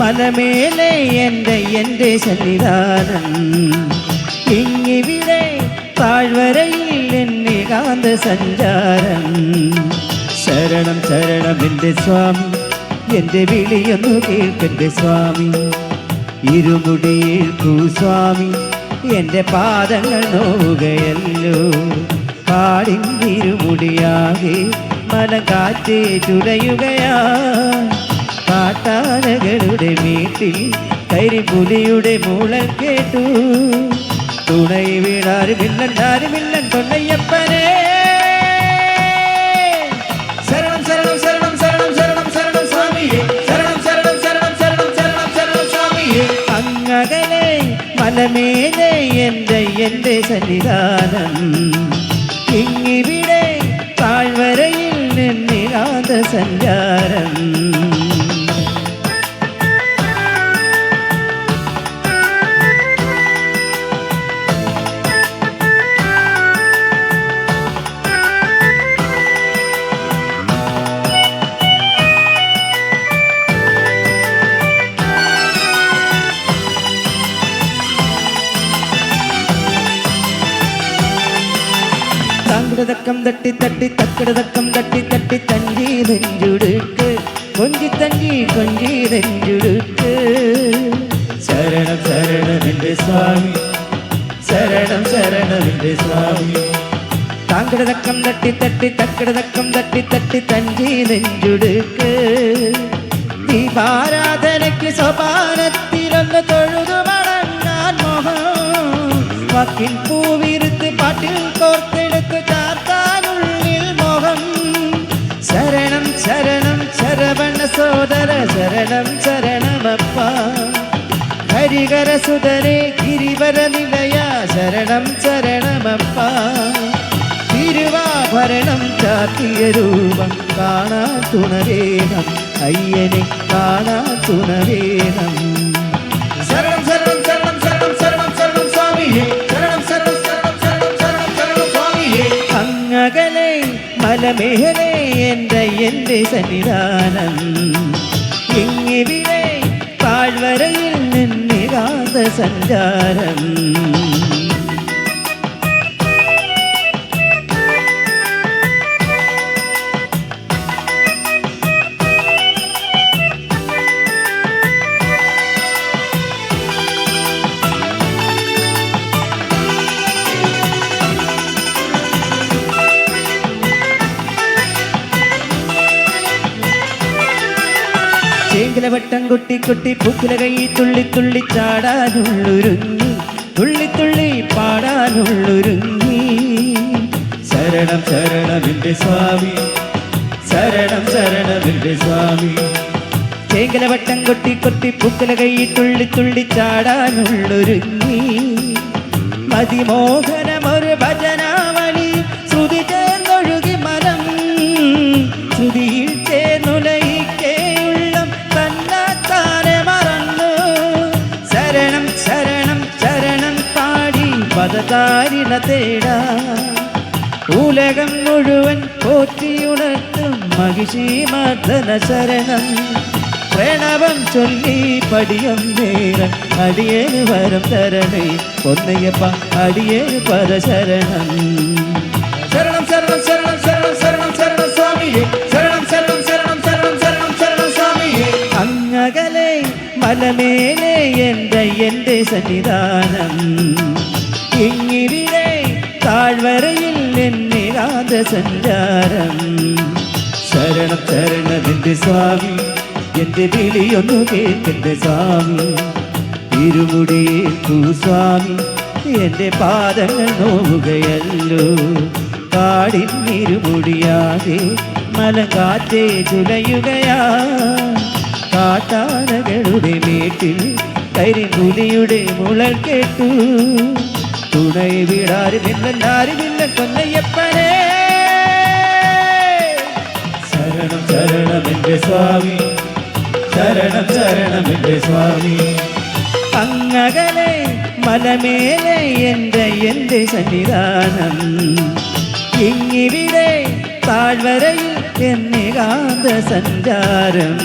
മലമേലെ എൻ്റെ സന്നിധാനം, ഇങ്ങിവിടെ താഴ്വരയിൽ എന്നേകാന്ത സഞ്ചാരം. ശരണം ശരണം എൻ്റെ സ്വാമി, എൻ്റെ വിളിയൊന്നു കേൾക്കെൻ്റെ സ്വാമി. ഇരുമുടിയേൽക്കൂ സ്വാമി, എൻ്റെ പാദങ്ങൾ നോവുകയല്ലോ. കാടിൻ ഇരുമുടിയാകെ മലകാറ്റേ ചുടയുകയാ. കാട്ടാനകളുടെ വീട്ടിൽ കരിപുലിയുടെ മൂളൽ കേട്ടു. തുണൈ വീടാരുമില്ലൻ ആരുമില്ലൻ പൊന്നയ്യപ്പനെ. ശരണം ശരണം ശരണം ശരണം ശരണം ശരണം സ്വാമിയേ, ശരണം ശരണം ശരണം ശരണം ശരണം ശരണം സ്വാമിയേ. അങ്ങകലെ മലമേലെ എൻ്റെ സന്നിധാനം, ഇങ്ങിവിടെ താഴ്വരയിൽ നിന്നിരാത സഞ്ചാരം. തക്കിടതക്കം തട്ടി തട്ടി തക്കിടതക്കം തട്ടി തട്ടി തഞ്ചി നെഞ്ചുടുക്ക്, കൊഞ്ചി തഞ്ചി കൊഞ്ചി നെഞ്ചുടുക്ക്. ശരണം ശരണം എൻ്റെ സ്വാമി, ശരണം ശരണം എൻ്റെ സ്വാമി. തക്കിടതക്കം തട്ടി തട്ടി തക്കിടതക്കം തട്ടി തട്ടി തഞ്ചി നെഞ്ചുടുക്ക്. ദീപാരാധനയ്ക്ക് സോപാനത്തിലൊന്ന് തൊഴുതു മടങ്ങാൻ മോഹം. വക്കിൻ പൂവിരുത്ത് പാട്ടിൽ കോർത്തെടുത്ത് ചാർത്താനുള്ളിൽ മോഹം. ശരണം ശരണം ശരവണ സോദര, ശരണം ശരണമപ്പ. ഹരികര സുതരേ ഗിരിവര നിലയ, ശരണം ശരണമപ്പ. തിരുവാഭരണം ചാത്തിയ രൂപം കാണാൻ തുണവേണം, അയ്യനെ കാണാൻ തുണവേണം. ശരണം ശരണം ശരണം ശരണം ശരണം ശരണം സ്വാമിയേ, ശരണം ശരണം ശരണം ശരണം ശരണം ശരണം സ്വാമിയേ. അങ്ങകലെ മലമേലെ എൻ്റെ സന്നിധാനം, ഇങ്ങിവിടെ താഴ്വരയിൽ നിന്നിരാത സഞ്ചാരം. ചേങ്കിലവട്ടം കൊട്ടി കൊട്ടി പൂക്കില കൈ തുള്ളി തുള്ളി ചാടാനുള്ളൊരുങ്ങി, തുള്ളി തുള്ളി പാടാനുള്ളൊരുങ്ങി. ശരണം ശരണം എൻ്റെ സ്വാമി, ശരണം ശരണം എൻ്റെ സ്വാമി. ചേങ്കിലവട്ടം കൊട്ടി കൊട്ടി പൂക്കില കൈ തുള്ളി തുള്ളി ചാടാനുള്ളൊരുങ്ങി. മതിമോഹനമൊരു ഭജനാവലി ശ്രുതി ചേർന്നൊഴുകി മനം, ശ്രുതിയിൽ ചേർന്നുലയിക്കേ പദതാരിണ തേടാ. ഉലകം മുഴുവൻ പോറ്റിയുണർത്തും മഹിഷി മർദ്ദന ശരണം. പ്രണവം ചൊല്ലി പടിയം നേരം അടിയേന് വരം തരണേ പൊന്നയ്യപ്പ, അടിയേന് പദശരണം. ശരണം ശരണം ശരണം ശരണം ശരണം ശരണം സ്വാമിയേ, ശരണം ശരണം ശരണം ശരണം ശരണം ശരണം സ്വാമിയേ. അങ്ങകലെ മലമേലെ എൻ്റെ സന്നിധാനം, ഇങ്ങിവിടെ താഴ്വരയിൽ എന്നിരാത സഞ്ചാരം. ശരണം ശരണം എൻ്റെ സ്വാമി, എൻ്റെ വിളിയൊന്നു കേൾക്കെൻ്റെ സ്വാമി. ഇരുമുടിയേൽക്കൂ സ്വാമി, എൻ്റെ പാദങ്ങൾ നോവുകയല്ലോ. കാടിൻ ഇരുമുടിയാകെ മലകാറ്റേ ചുലയുകയാ. കാട്ടാനകളുടെ വീട്ടിൽ കരിപുലിയുടെ മുളൽ കേട്ടു. തുണൈ വീടാരുമില്ലൻ ആരുമില്ലൻ പൊന്നയ്യപ്പനെ. ശരണം ശരണം എൻ്റെ സ്വാമി, ശരണം ശരണം എൻ്റെ സ്വാമി. അങ്ങകലെ മലമേലെ എൻ്റെ സന്നിധാനം, ഇങ്ങിവിടെ താഴ്വരയിൽ എന്നേകാന്ത സഞ്ചാരം.